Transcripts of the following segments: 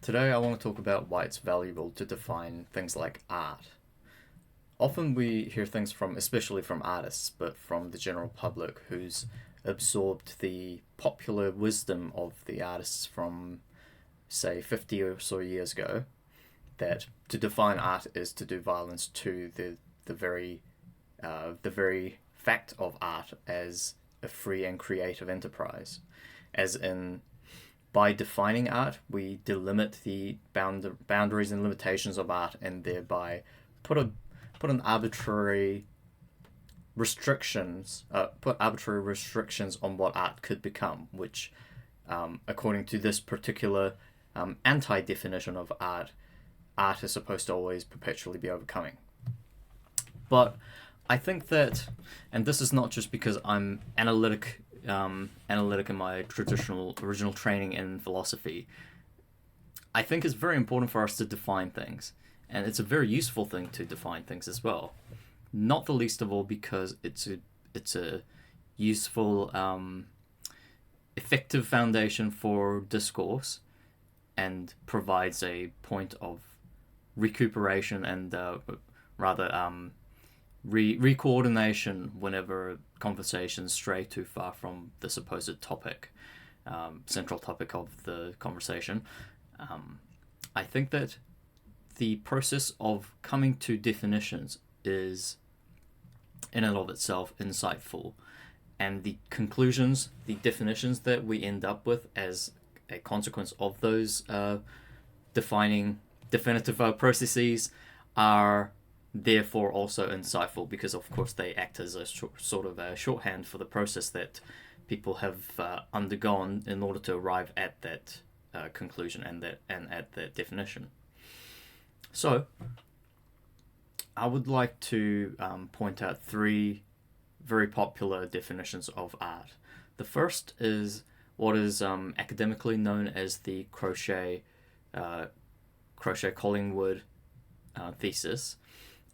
Today I want to talk about why it's valuable to define things like art. Often we hear things from, especially from artists, but from the general public who's absorbed the popular wisdom of the artists from, say, 50 or so years ago, that to define art is to do violence to the very fact of art as a free and creative enterprise, as in by defining art, we delimit the boundaries and limitations of art, and thereby put a put an arbitrary put arbitrary restrictions on what art could become, which, according to this particular anti-definition of art, art is supposed to always perpetually be overcoming. But I think that, and this is not just because I'm analytic in my traditional original training in philosophy. I think it's very important for us to define things, and it's a very useful thing to define things as well. Not the least of all because it's a useful, effective foundation for discourse, and provides a point of recuperation and rather re-coordination whenever conversations stray too far from the supposed topic, central topic of the conversation. I think that the process of coming to definitions is, in and of itself, insightful, and the conclusions, the definitions that we end up with as a consequence of those defining definitive processes are therefore also insightful, because of course they act as a sort of a shorthand for the process that people have undergone in order to arrive at that conclusion and at that definition. So I would like to point out three very popular definitions of art. The first is what is academically known as the Collingwood thesis,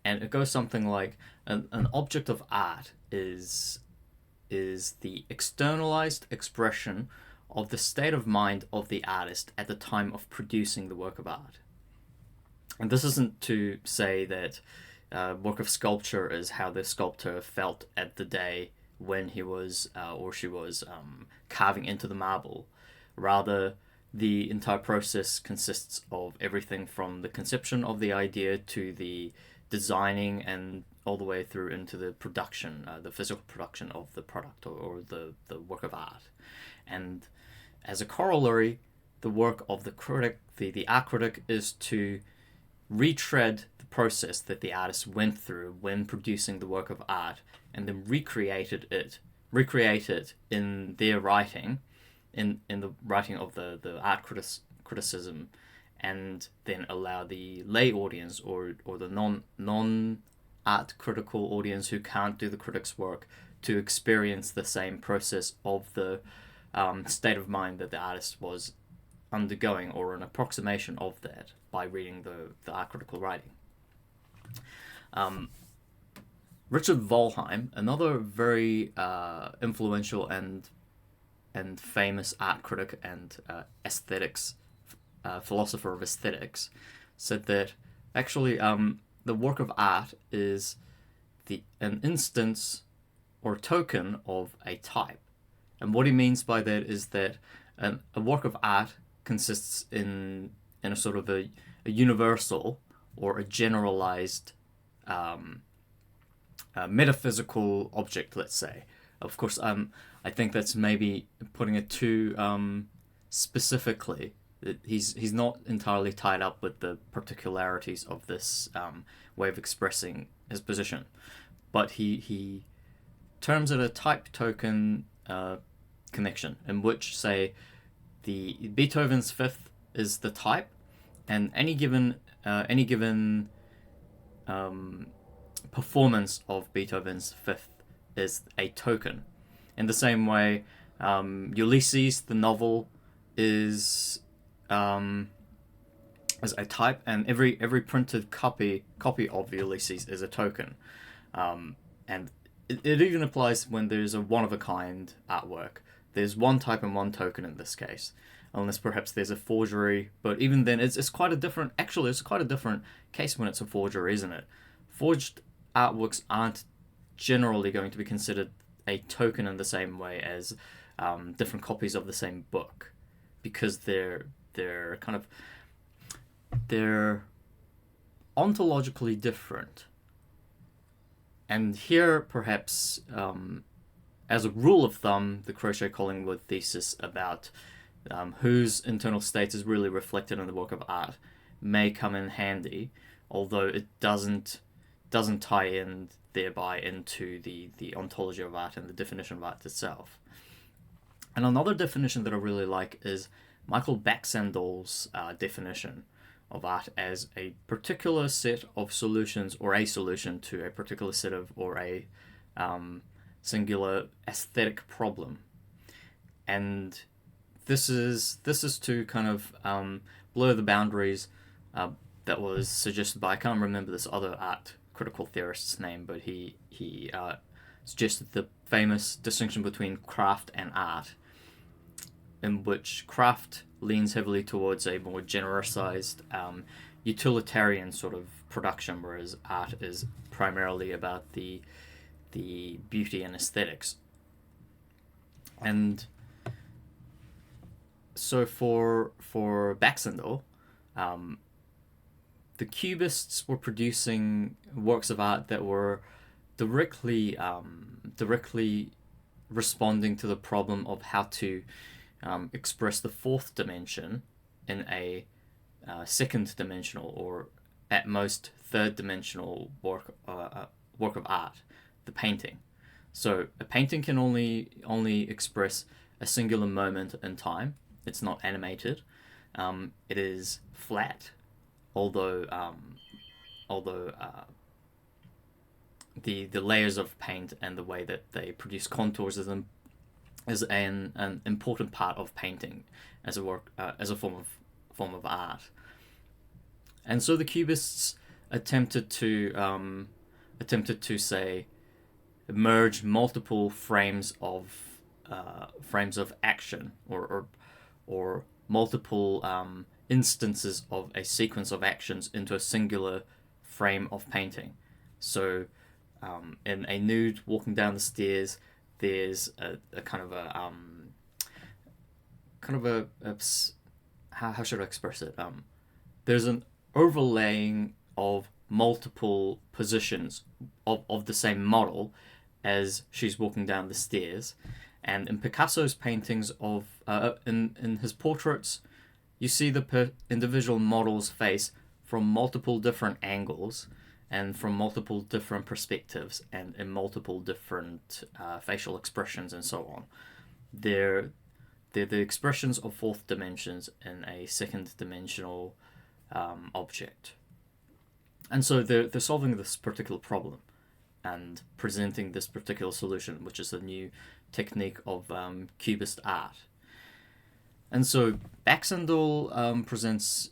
and it goes something like an object of art is the externalized expression of the state of mind of the artist at the time of producing the work of art. And this isn't to say that work of sculpture is how the sculptor felt at the day when he was or she was carving into the marble. Rather, the entire process consists of everything from the conception of the idea to the designing and all the way through into the production, the physical production of the product or the work of art. And as a corollary, the work of the critic, the art critic, is to retread the process that the artist went through when producing the work of art, and then recreate it in their writing, in the writing of the art criticism, and then allow the lay audience or the non art critical audience who can't do the critic's work to experience the same process of the state of mind that the artist was undergoing, or an approximation of that, by reading the art critical writing. Richard Volheim, another very influential and famous art critic and aesthetics philosopher of aesthetics, said that actually the work of art is an instance or token of a type. And what he means by that is that a work of art consists in a sort of a universal or a generalized metaphysical object, let's say. Of course, I think that's maybe putting it too specifically. He's not entirely tied up with the particularities of this way of expressing his position, but he terms it a type token connection, in which, say, the Beethoven's Fifth is the type, and any given performance of Beethoven's Fifth is a token. In the same way, Ulysses, the novel, is as a type, and every printed copy of Ulysses is a token, and it even applies when there's a one of a kind artwork. There's one type and one token in this case. unless perhaps there's a forgery. But even then, it's quite a different. Actually, it's quite a different case when it's a forgery, isn't it? Forged artworks aren't generally going to be considered a token in the same way as different copies of the same book, because they're kind of they're ontologically different. And here, perhaps, as a rule of thumb, the Crochet-Collingwood thesis about whose internal state is really reflected in the work of art may come in handy, although it doesn't tie in thereby into the ontology of art and the definition of art itself. And another definition that I really like is Michael Baxandall's definition of art as a particular set of solutions, or a solution to a particular set of, or a singular aesthetic problem. And this is to kind of blur the boundaries that was suggested by, I can't remember this other art critical theorist's name, but he suggested the famous distinction between craft and art, in which craft leans heavily towards a more genericized, utilitarian sort of production, whereas art is primarily about the beauty and aesthetics. And so for Baxandall, the Cubists were producing works of art that were directly responding to the problem of how to express the fourth dimension in a second dimensional, or at most third dimensional work of art, the painting. So a painting can only express a singular moment in time. It's not animated. It is flat, although the layers of paint and the way that they produce contours is an important part of painting as a form of art. And so the Cubists attempted to say merge multiple frames of action, or multiple instances of a sequence of actions into a singular frame of painting. So in a nude walking down the stairs, there's a kind of a how should I express it? There's an overlaying of multiple positions of the same model as she's walking down the stairs. And in Picasso's paintings in his portraits, you see the individual model's face from multiple different angles and from multiple different perspectives and in multiple different facial expressions and so on. They're the expressions of fourth dimensions in a second dimensional object. And so they're solving this particular problem and presenting this particular solution, which is a new technique of Cubist art. And so Baxandall presents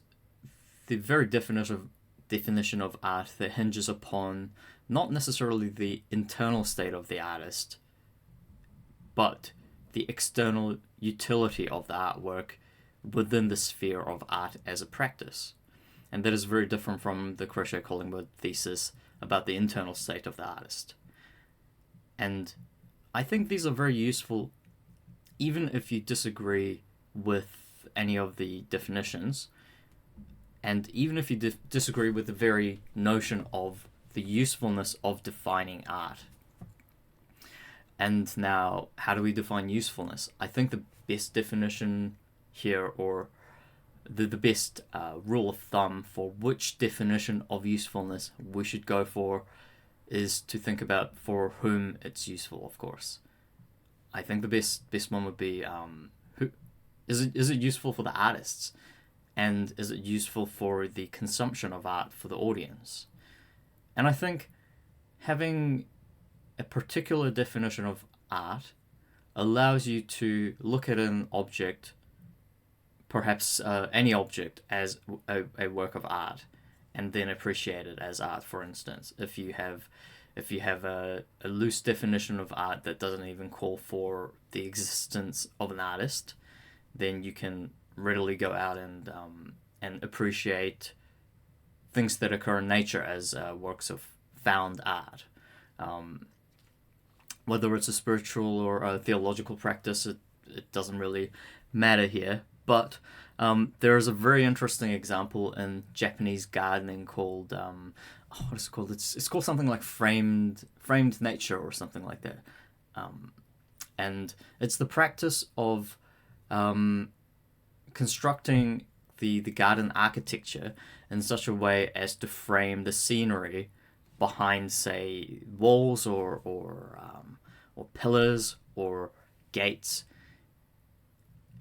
the very definition of art that hinges upon not necessarily the internal state of the artist, but the external utility of the artwork within the sphere of art as a practice. And that is very different from the Crochet-Collingwood thesis about the internal state of the artist. And I think these are very useful, even if you disagree with any of the definitions, and even if you disagree with the very notion of the usefulness of defining art. And now, how do we define usefulness? I think the best definition here, or the best rule of thumb for which definition of usefulness we should go for, is to think about for whom it's useful, of course. I think the best one would be, who is it useful for the artists? And is it useful for the consumption of art for the audience? And I think having a particular definition of art allows you to look at an object, perhaps any object, as a work of art, and then appreciate it as art. For instance, if you have a loose definition of art that doesn't even call for the existence of an artist, then you can readily go out and appreciate things that occur in nature as works of found art. Whether it's a spiritual or a theological practice, it doesn't really matter here. But there is a very interesting example in Japanese gardening called what is it called? It's called something like framed nature or something like that. And it's the practice of constructing the garden architecture in such a way as to frame the scenery behind, say, walls or pillars or gates,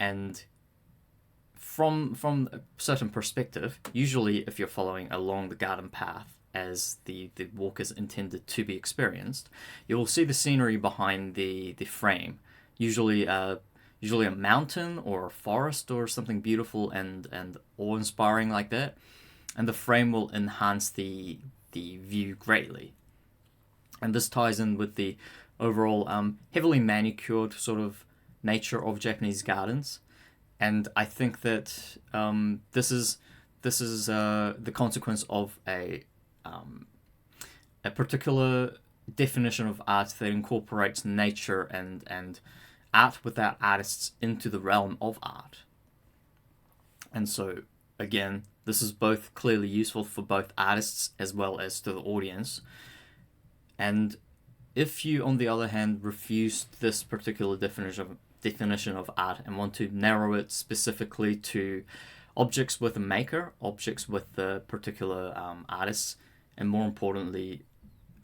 and from a certain perspective, usually if you're following along the garden path as the walk is intended to be experienced, you will see the scenery behind the frame, usually a mountain or a forest or something beautiful and awe-inspiring like that, and the frame will enhance the view greatly. And this ties in with the overall heavily manicured sort of nature of Japanese gardens, and I think that this is the consequence of a particular definition of art that incorporates nature and art without artists into the realm of art. And so, again, this is both clearly useful for both artists as well as to the audience. And if you, on the other hand, refuse this particular definition of art and want to narrow it specifically to objects with a maker, objects with the particular artists, and more importantly,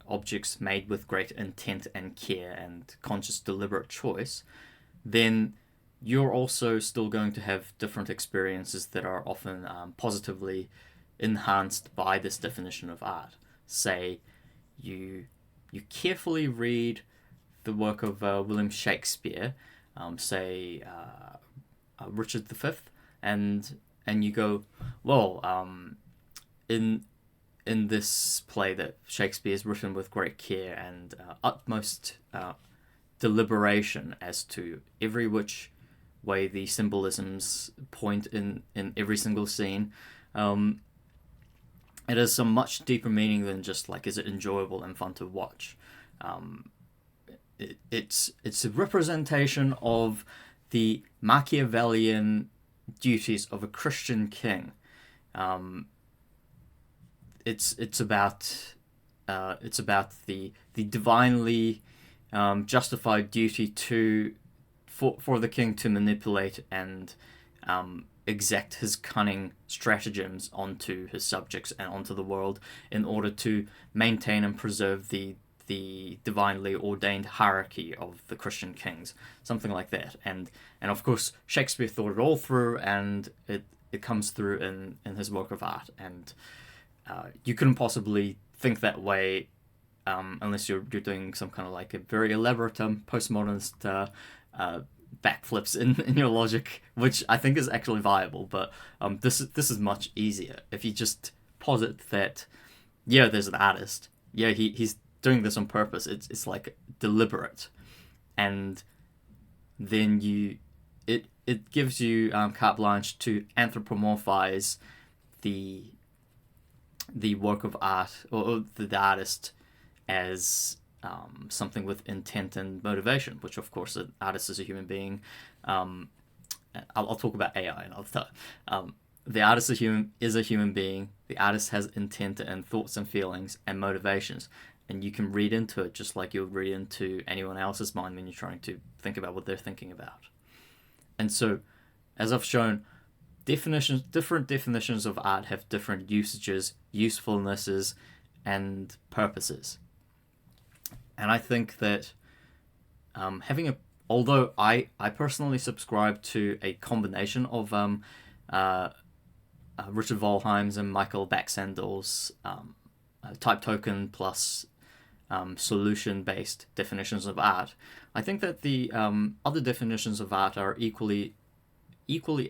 objects made with great intent and care and conscious deliberate choice, then you're also still going to have different experiences that are often positively enhanced by this definition of art. Say you carefully read the work of William Shakespeare, say Richard V, and you go, well, in this play that Shakespeare has written with great care and utmost deliberation as to every which way the symbolisms point in every single scene, it has some much deeper meaning than just like, is it enjoyable and fun to watch? It's a representation of the Machiavellian duties of a Christian king. It's about the divinely justified duty for the king to manipulate and exact his cunning stratagems onto his subjects and onto the world in order to maintain and preserve the divinely ordained hierarchy of the Christian kings, something like that. And of course Shakespeare thought it all through, and it comes through in his work of art. And you couldn't possibly think that way unless you're doing some kind of like a very elaborate postmodernist backflips in your logic, which I think is actually viable. But this is much easier if you just posit that, yeah, there's an artist, yeah, he's doing this on purpose. It's like deliberate, and then it gives you carte blanche to anthropomorphize the work of art or the artist as something with intent and motivation, which of course an artist is a human being. I'll talk about AI another time. The artist is a human being. The artist has intent and thoughts and feelings and motivations, and you can read into it just like you'll read into anyone else's mind when you're trying to think about what they're thinking about. And so, as I've shown, different definitions of art have different usages, usefulnesses, and purposes. And I think that although I personally subscribe to a combination of Richard Volheim's and Michael Baxendel's type token plus solution-based definitions of art, I think that the other definitions of art are equally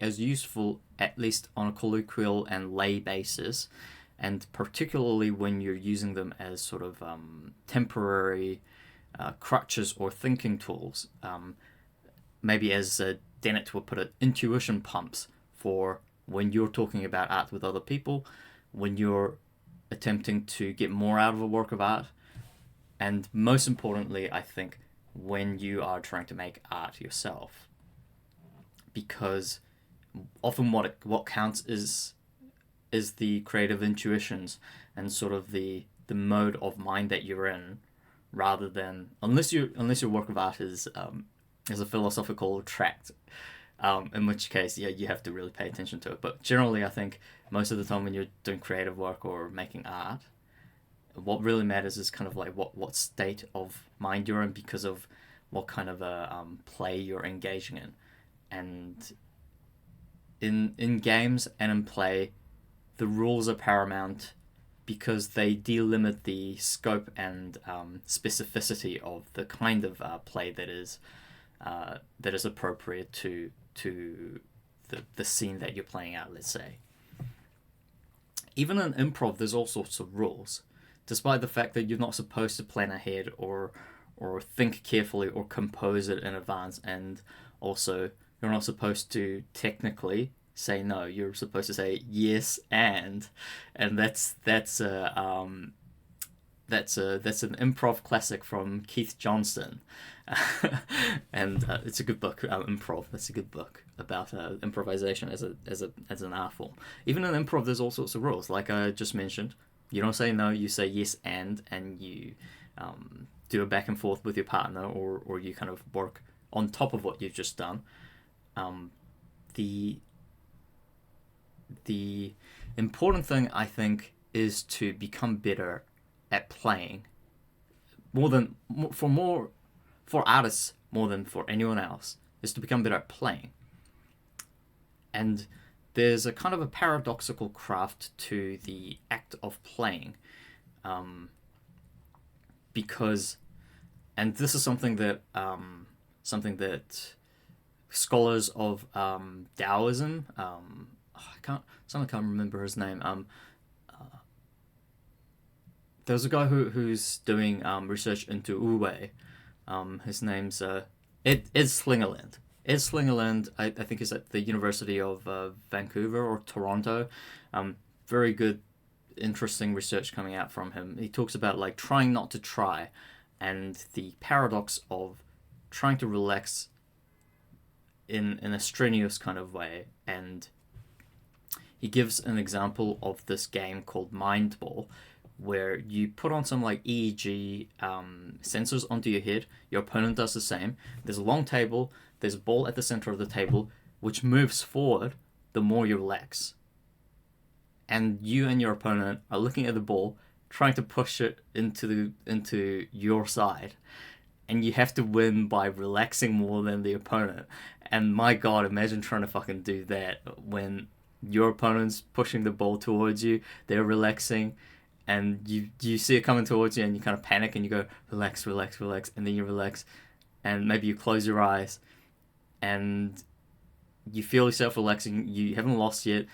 as useful, at least on a colloquial and lay basis, and particularly when you're using them as sort of temporary crutches or thinking tools, maybe as Dennett would put it, intuition pumps for when you're talking about art with other people, when you're attempting to get more out of a work of art, and most importantly, I think, when you are trying to make art yourself. Because often what counts is the creative intuitions and sort of the mode of mind that you're in, rather than unless your work of art is a philosophical tract, in which case, yeah, you have to really pay attention to it. But generally, I think most of the time when you're doing creative work or making art, what really matters is kind of like what state of mind you're in, because of what kind of a play you're engaging in. And in games and in play, the rules are paramount because they delimit the scope and specificity of the kind of play that is appropriate to the scene that you're playing out, let's say. Even in improv, there's all sorts of rules, despite the fact that you're not supposed to plan ahead or think carefully or compose it in advance, and also you're not supposed to technically say no. You're supposed to say yes and that's an improv classic from Keith Johnson. And it's a good book. Improv. That's a good book about improvisation as an art form. Even in improv, there's all sorts of rules. Like I just mentioned, you don't say no. You say yes and you do a back and forth with your partner, or you kind of work on top of what you've just done. The important thing, I think, is to become better at playing. For artists, more than for anyone else, is to become better at playing. And there's a kind of a paradoxical craft to the act of playing, because, and this is something that scholars of Taoism, I can't remember his name. There's a guy who's doing research into Wu Wei. His name's Ed Slingerland. Ed Slingerland, I think, is at the University of Vancouver or Toronto. Very good, interesting research coming out from him. He talks about like trying not to try, and the paradox of trying to relax in a strenuous kind of way. And he gives an example of this game called Mind Ball, where you put on some like EEG sensors onto your head. Your opponent does the same. There's a long table. There's a ball at the center of the table, which moves forward the more you relax. And you and your opponent are looking at the ball, trying to push it into your side. And you have to win by relaxing more than the opponent. And my God, imagine trying to fucking do that when your opponent's pushing the ball towards you, they're relaxing, and you see it coming towards you, and you kind of panic, and you go, relax, relax, relax, and then you relax, and maybe you close your eyes, and you feel yourself relaxing, you haven't lost yet,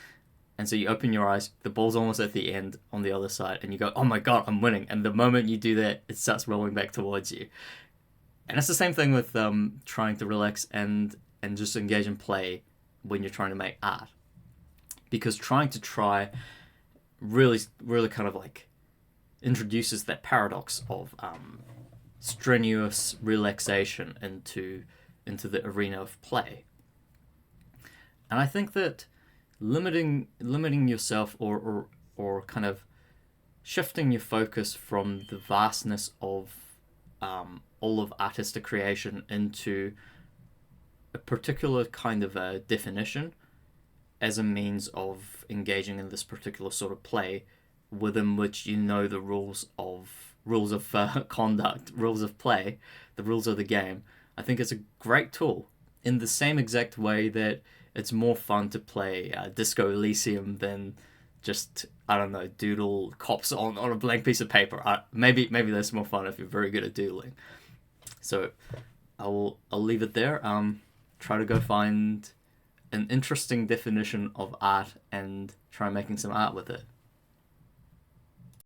and so you open your eyes, the ball's almost at the end on the other side, and you go, oh my God, I'm winning, and the moment you do that, it starts rolling back towards you. And it's the same thing with trying to relax and just engage in play when you're trying to make art. Because trying to try really kind of like introduces that paradox of strenuous relaxation into the arena of play. And I think that limiting yourself or kind of shifting your focus from the vastness of all of artistic creation into a particular kind of a definition as a means of engaging in this particular sort of play, within which you know the rules of conduct, rules of play, the rules of the game. I think it's a great tool, in the same exact way that it's more fun to play Disco Elysium than just, I don't know, doodle cops on a blank piece of paper. Maybe that's more fun if you're very good at doodling. So I'll leave it there. Try to go find an interesting definition of art and try making some art with it.